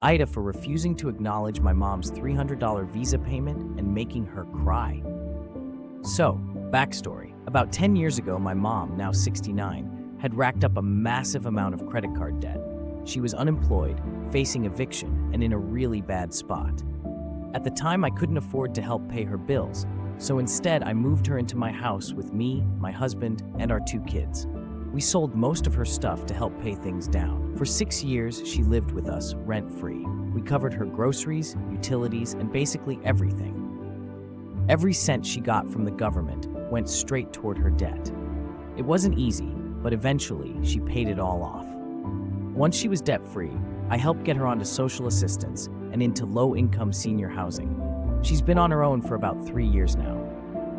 Ida for refusing to acknowledge my mom's $300 Visa payment and making her cry. So, backstory. About 10 years ago, my mom, now 69, had racked up a massive amount of credit card debt. She was unemployed, facing eviction, and in a really bad spot. At the time, I couldn't afford to help pay her bills, so instead I moved her into my house with me, my husband, and our 2 kids. We sold most of her stuff to help pay things down. For 6 years, she lived with us, rent-free. We covered her groceries, utilities, and basically everything. Every cent she got from the government went straight toward her debt. It wasn't easy, but eventually she paid it all off. Once she was debt-free, I helped get her onto social assistance and into low-income senior housing. She's been on her own for about 3 years now.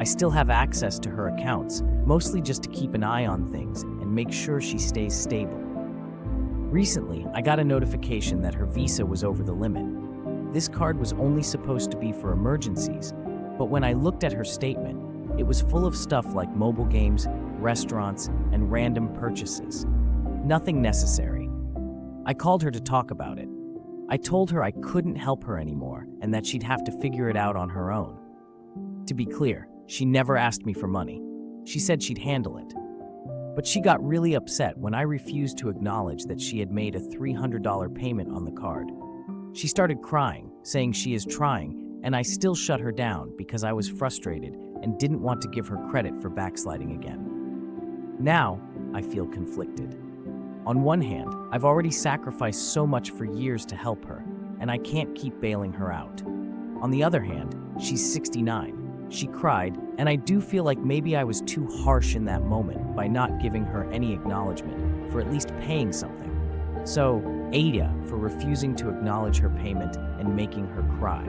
I still have access to her accounts, mostly just to keep an eye on things and make sure she stays stable. Recently, I got a notification that her visa was over the limit. This card was only supposed to be for emergencies, but when I looked at her statement, it was full of stuff like mobile games, restaurants, and random purchases. Nothing necessary. I called her to talk about it. I told her I couldn't help her anymore and that she'd have to figure it out on her own. To be clear, she never asked me for money. She said she'd handle it. But she got really upset when I refused to acknowledge that she had made a $300 payment on the card. She started crying, saying she is trying, and I still shut her down because I was frustrated and didn't want to give her credit for backsliding again. Now, I feel conflicted. On one hand, I've already sacrificed so much for years to help her, and I can't keep bailing her out. On the other hand, she's 69. She cried, and I do feel like maybe I was too harsh in that moment by not giving her any acknowledgement for at least paying something. So, Ada for refusing to acknowledge her payment and making her cry.